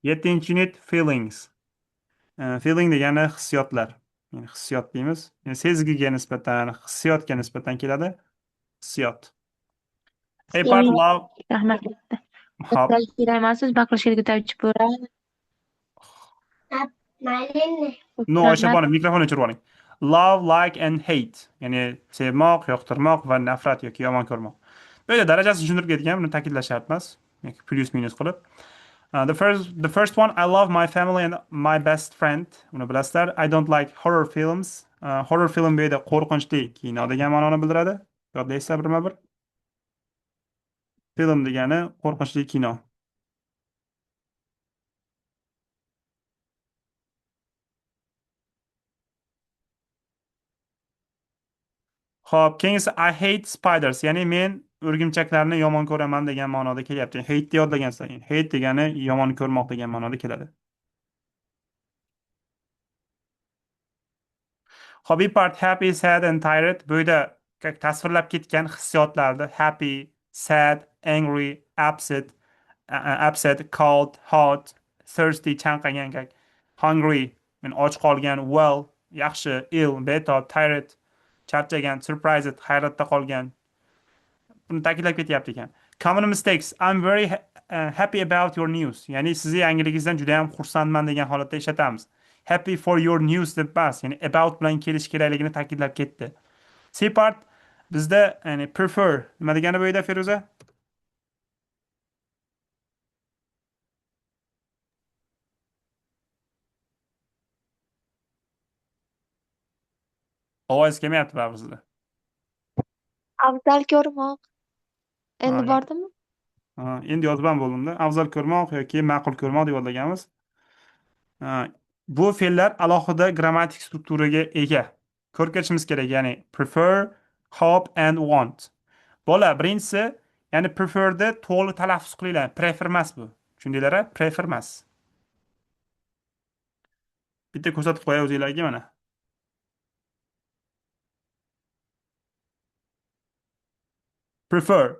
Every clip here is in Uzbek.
Yettinchi unit feelings. Feeling degani hissiyotlar. Yani hissiyot deymiz. Yani sezgiga nisbatan, hissiyotga nisbatan keladi. Hissiyot. A part Ya'ni love. rahmat. Hop. Kerakmasiz baqirishga ko'tarib bo'ladi. No, Oysha Rahmat. bonim, mikrofonni o'chirib oling. Love, like and hate. Ya'ni sevmoq, yoqtirmoq va nafrat yoki yomon ko'rmoq. Böyle darajasini tushuntirib ketgan, buni ta'kidlash shart emas. Yoki plyus minus qilib. The first one, I love my family and my best friend. Uni bilasizlar. I don't like horror films. Horror film bu yerda qo'rqinchli kino degan ma'noni bildiradi. Yodlaysizlar birma-bir. Film degani qo'rqinchli kino. Xo'p, keyingisi I hate spiders, ya'ni men o'rgimchaklarni yomon ko'raman degan ma'noda kelyapti. Hate deb yodlagansan. Hate degani yomon ko'rmoq degan ma'noda keladi. Hobby part happy, sad and tired. Bu yerda tasvirlab ketgan hissiyotlarni happy, sad, angry, upset, cold, hot, thirsty, chanqagan, hungry, men och qolgan, well, yaxshi, ill, betob, tired, charchagan, surprised, hayratda qolgan. Buni ta'kidlab ketyapti ekan. Common mistakes. I'm very happy about your news. Ya'ni sizni yangiligingizdan juda ham xursandman degan holatda ishlatamiz. Happy for your news deb emas, ya'ni about bilan kelish kerakligini ta'kidlab ketdi. C part bizda ya'ni prefer nima degani bu yerda Feruza? Ovoz kelmayapti baribir sizda. Afzal ko'rmoq. Ha, Endi bordimi? endi yozib ham bo'ldimda. Afzal ko'rmoq yoki ma'qul ko'rmoq deb yodlaganmiz. Ha, bu fe'llar alohida grammatik strukturaga ega. Ko'rib ketishimiz kerak, ya'ni prefer, hope and want. Bola, birinchisi, ya'ni prefer'ni to'g'ri talaffuz qilinglar. Prefer emas bu. Tushundinglar-a? Prefer emas. Bitta ko'rsatib qo'yay o'zinglarga mana. Prefer.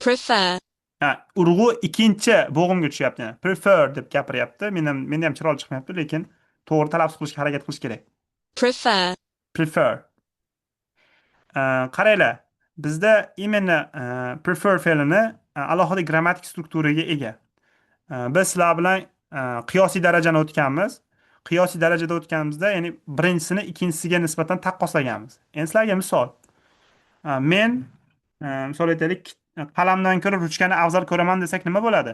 prefer, Ha, urg'u ikkinchi bo'g'imga tushyapti. Prefer deb gapiryapti. Menda ham chiroyli chiqmayapti, lekin to'g'ri talaffuz qilishga harakat qilish kerak. prefer, Prefer. Qaranglar, bizda imенно prefer fe'lini alohida grammatik strukturaga ega. Biz sizlar bilan qiyosiy darajani o'tganmiz. Qiyosiy darajada o'tganimizda, ya'ni birinchisini ikkinchisiga nisbatan taqqoslaganmiz. Endi sizlarga misol. Men misol aytaylik, qalamdan ko'ra ruchkani afzal ko'raman desak nima bo'ladi?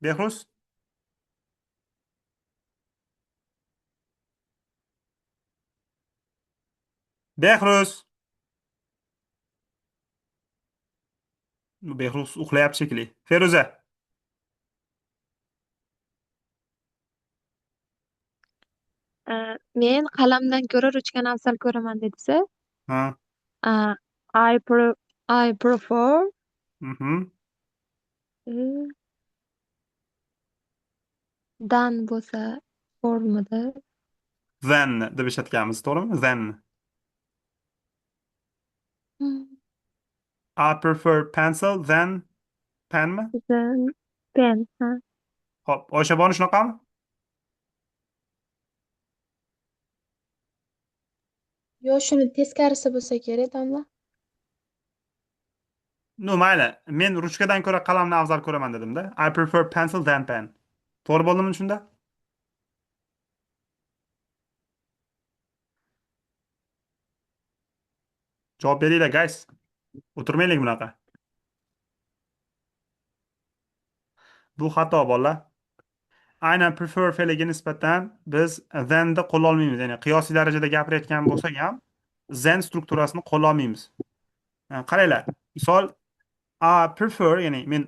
Behruz? Behruz. Behruz uxlayapti shekilli. Feruza. Men qalamdan ko'ra ruchkani afzal ko'raman dedisa, Ha. uh, I pre I prefer Mhm. uh, dan bo'lsa formida. Then deb ishlatganmiz, to'g'rimi? Then. Hmm, I prefer pencil than penmi? then pen. Ha. Hop, Oyshaboni shunaqami? Yo, shuni teskarisi bo'lsa kerak, domla. No, mayli. Men ruchkadan ko'ra qalamni afzal ko'raman dedimda. I prefer pencil than pen. To'g'ri bo'ldimi shunda? Javob beringlar, guys. O'tirmaylik bunaqa. Bu xato bolalar. Aynan prefer fe'liga nisbatan biz then'ni qo'llolmaymiz. Ya'ni qiyosiy darajada gapirayotgan bo'lsak ham then strukturasini qo'llolmaymiz. Qaranglar. Misol I prefer, ya'ni men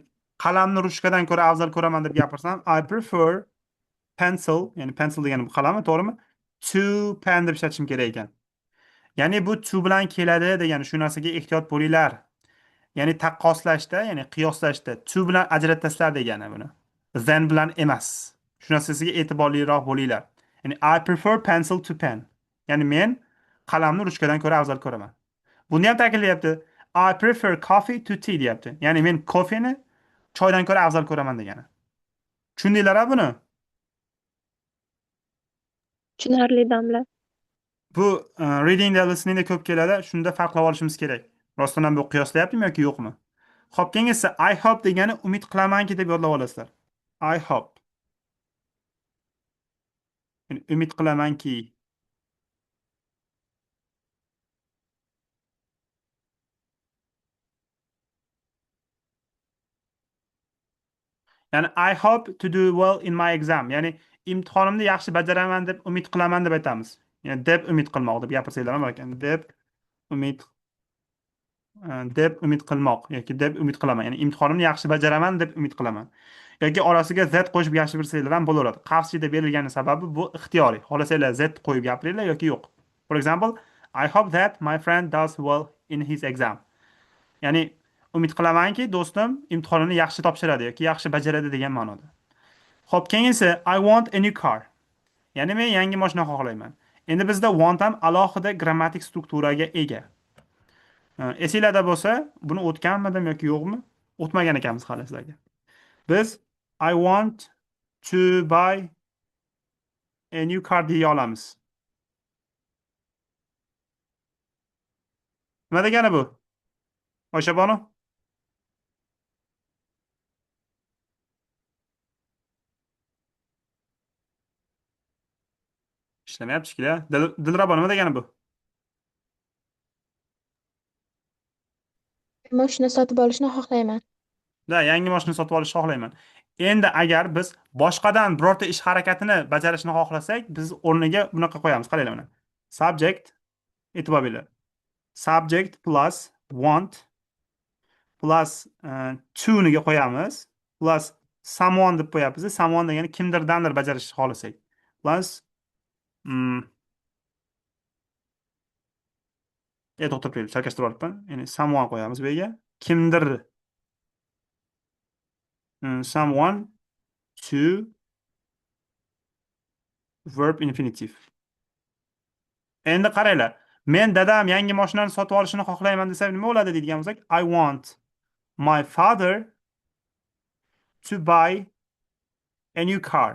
qalamni ruchkadan ko'ra afzal ko'raman deb gapirsam, I prefer pencil, ya'ni pencil degani bu qalammi, to'g'rimi? To pen deb ishlatishim kerak ekan. Ya'ni bu to bilan keladi degani shu narsaga ehtiyot bo'linglar. Ya'ni taqqoslashda, ya'ni qiyoslashda to bilan ajratasizlar degani buni. Then bilan emas. Shu narsasiga e'tiborliroq bo'linglar. Ya'ni I prefer pencil to pen. Ya'ni men qalamni ruchkadan ko'ra afzal ko'raman. Buni ham ta'kidlayapti. I prefer coffee to tea deyapti. Ya'ni men kofeni choydan ko'ra afzal ko'raman degani. Tushundinglar-a buni? Tushunarli domla. Bu reading da listeningda ko'p keladi. Shunda farqlab olishimiz kerak. Rostdan ham bu qiyoslayaptimi yoki yo'qmi? Xo'p, keyin esa I hope degani umid qilamanki deb yodlab olasizlar. I hope. Yani umid qilamanki. Ya'ni I hope to do well in my exam. Ya'ni imtihonimni yaxshi bajaraman deb umid qilaman deb aytamiz. Ya'ni deb umid qilmoq deb gapirsanglar ham ekan. Umid deb umid qilmoq yoki deb umid qilaman. Ya'ni imtihonimni yaxshi bajaraman deb umid qilaman. Yoki orasiga z qo'shib gapirsanglar ham bo'laveradi. Xavfsizda berilgani sababi bu ixtiyoriy. Xohlasanglar z qo'yib gapiringlar yoki yo'q. For example, I hope that my friend does well in his exam. Ya'ni umid qilamanki do'stim imtihonini yaxshi topshiradi yoki yaxshi bajaradi degan ma'noda. Xo'p, keyingi I want a new car. Ya'ni men yangi mashina xohlayman. Endi bizda want ham alohida grammatik strukturaga ega. Esinglarda bo'lsa, buni o'tganmidim yoki yo'qmi? O'tmagan ekanmiz hali sizlarga. Biz I want to buy a new car deya olamiz. Nima degani bu? Oyshabonu? Ishlamayapti shekilli. Dilrabo nima degani bu? Mashina sotib olishni xohlayman. Da, yangi mashina sotib olishni xohlayman. Endi agar biz boshqadan birorta ish harakatini bajarishni xohlasak, biz o'rniga bunaqa qo'yamiz. Qaranglar mana. Subject, e'tibor beringlar. Subject plus want plus to niga qo'yamiz. Plus someone deb qo'yapmiz. Someone degani kimdirdandir bajarishni xohlasak. Plus to'xtab turing, chalkashtirib olibman. Ya'ni someone qo'yamiz bu yerga. Kimdir someone to verb infinitive. Endi qaranglar. Men dadam yangi mashinani sotib olishini xohlayman desa nima bo'ladi deydigan bo'lsak, I want my father to buy a new car.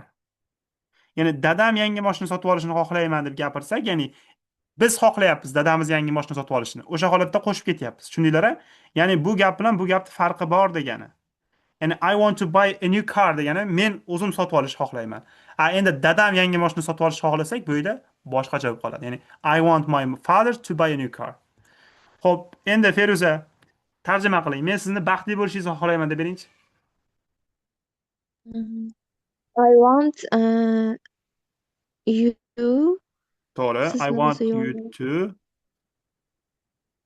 Ya'ni dadam yangi mashina sotib olishini xohlayman deb gapirsak, ya'ni biz xohlayapmiz dadamiz yangi mashina sotib olishini. O'sha holatda qo'shib ketyapmiz. Tushundinglar-a? Ya'ni bu gap bilan bu gapning farqi bor degani. Ya'ni I want to buy a new car degani men o'zim sotib olishni xohlayman. Endi dadam yangi mashina sotib olishni xohlasak, bu yerda boshqacha bo'lib qoladi. Ya'ni I want my father to buy a new car. Xo'p, endi Feruza tarjima qiling. Men sizni baxtli bo'lishingizni xohlayman deb beringchi. I want you To'g'ri. I sizni want bo'lsa you yo'q. to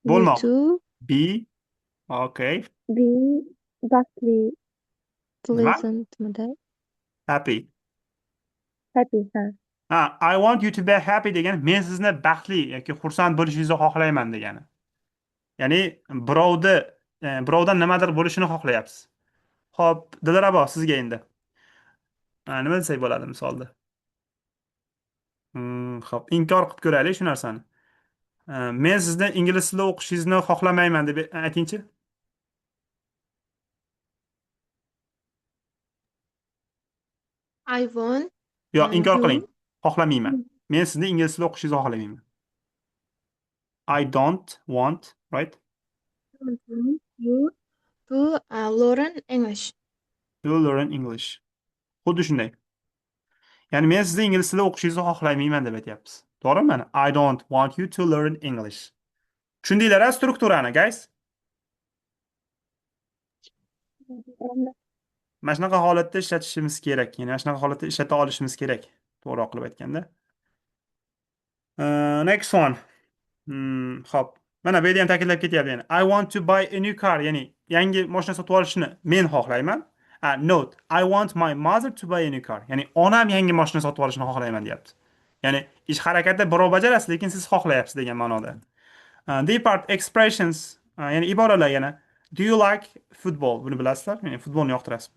You bo'lmoq. to Be okay. be baxtli, Nima? pleasantmidi? Happy. Happy, I want you to be happy degani men sizni baxtli yoki xursand bo'lishingizni xohlayman degani. Ya'ni birovdan nimadir bo'lishini xohlayapsiz. Xo'p, Dilrabo sizga endi. Nima desak bo'ladi misolda? Xo'p, inkor qilib ko'raylik shu narsani. Men sizni ingliz tilida o'qishingizni xohlamayman deb aytingchi. I want Yo, inkor you qiling. Xohlamayman. Men sizni ingliz tilida o'qishingizni xohlamayman. I don't want, right? you to learn English. To learn English. Xuddi shunday. Ya'ni men sizni ingliz tilida o'qishingizni xohlamayman deb aytyapmiz. To'g'rimi? Mana I don't want you to learn English. Tushundinglar-a strukturani, guys? Mana shunaqa holatda ishlatishimiz kerak. Ya'ni mana shunaqa holatda ishlata olishimiz kerak. To'g'ri qilib aytganda. Next one. Xo'p. Mana bu yerda ham ta'kidlab ketyapti yani. I want to buy a new car, ya'ni yangi mashina sotib olishni men xohlayman. Note, I want my mother to buy a new car. Ya'ni onam yangi mashina sotib olishni xohlayman deyapti. Ya'ni ish harakatda birov bajarasiz, lekin siz xohlayapsiz degan ma'noda. The part expressions, ya'ni iboralar yana. Do you like football? Buni bilasizlar? Ya'ni futbolni yoqtirasizmi?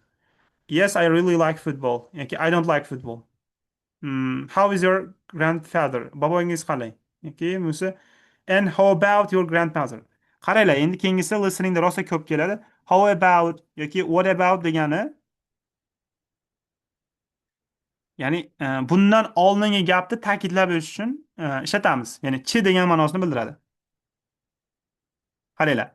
Yes, I really like football. Yoki I don't like football. How is your grandfather? Bobongiz qalay? Yoki bunisi and how about your grandmother? Qaranglar, endi keyingisi listeningda rosa ko'p keladi. How about yoki what about degani Ya'ni bundan oldingi gapni ta'kidlab o'tish uchun ishlatamiz. Ya'ni chi degan ma'nosini bildiradi. Qaranglar.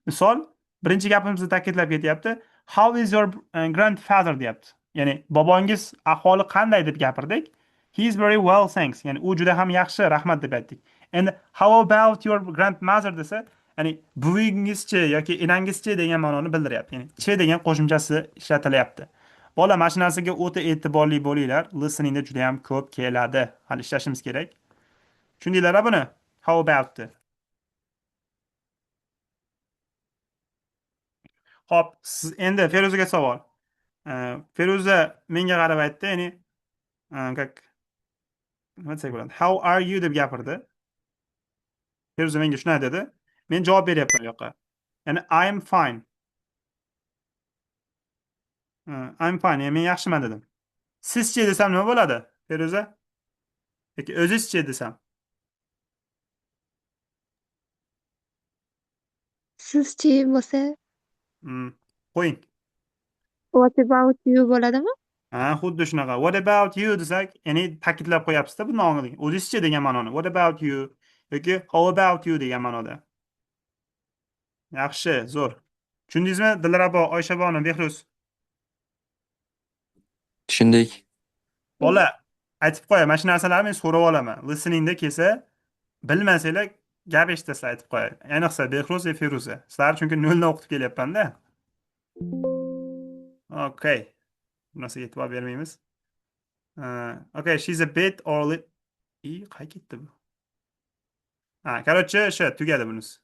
Misol, birinchi gapimizni ta'kidlab ketyapti. How is your grandfather deyapti. Ya'ni bobongiz ahvoli qanday deb gapirdik. He is very well, thanks. Ya'ni u juda ham yaxshi, rahmat deb aytdik. And how about your grandmother desa, ya'ni buvingizchi yoki enangizchi degan ma'noni bildiryapti. Ya'ni chi degan qo'shimchasi ishlatilyapti. Bola, mana shu narsaga o'ta e'tiborli bo'linglar. Listeningda juda ham ko'p keladi. Hali ishlashimiz kerak. Tushundinglar buni? How about? Xo'p, endi Feruzaga savol. Feruza menga qarab aytdi, ya'ni как nima desak bo'ladi? How are you deb gapirdi. Feruza menga shunday dedi. Men javob beryapman bu yoqqa. Ya'ni I'm fine. I'm fine. Ya'ni men yaxshiman dedim. Sizchi desam nima bo'ladi? Feruza? Yoki o'zizchi desam? Sizchi bo'lsa, Qo'ying. what about you bo'ladimi? Xuddi shunaqa. What about you desak, ya'ni ta'kidlab qo'yapsiz-da buni o'ng'iga. O'zizchi degan ma'noni. What about you yoki how about you degan ma'noda. Yaxshi, zo'r. Tushundingizmi? Dilrabo, Oyshabonu, Behruz. Tushundik. Bola, aytib qo'yay, mana shu narsalarni men so'rab olaman. Listeningda kelsa, bilmasanglar gap eshitasizlar aytib qo'yay. Ayniqsa Behruz va Feruza. Sizlar chunki noldan o'qitib kelyapman-da. Okay. Bu narsaga e'tibor bermaymiz. Okay, she's a bit or qay ketdi bu? Короче, o'sha tugadi bunisi.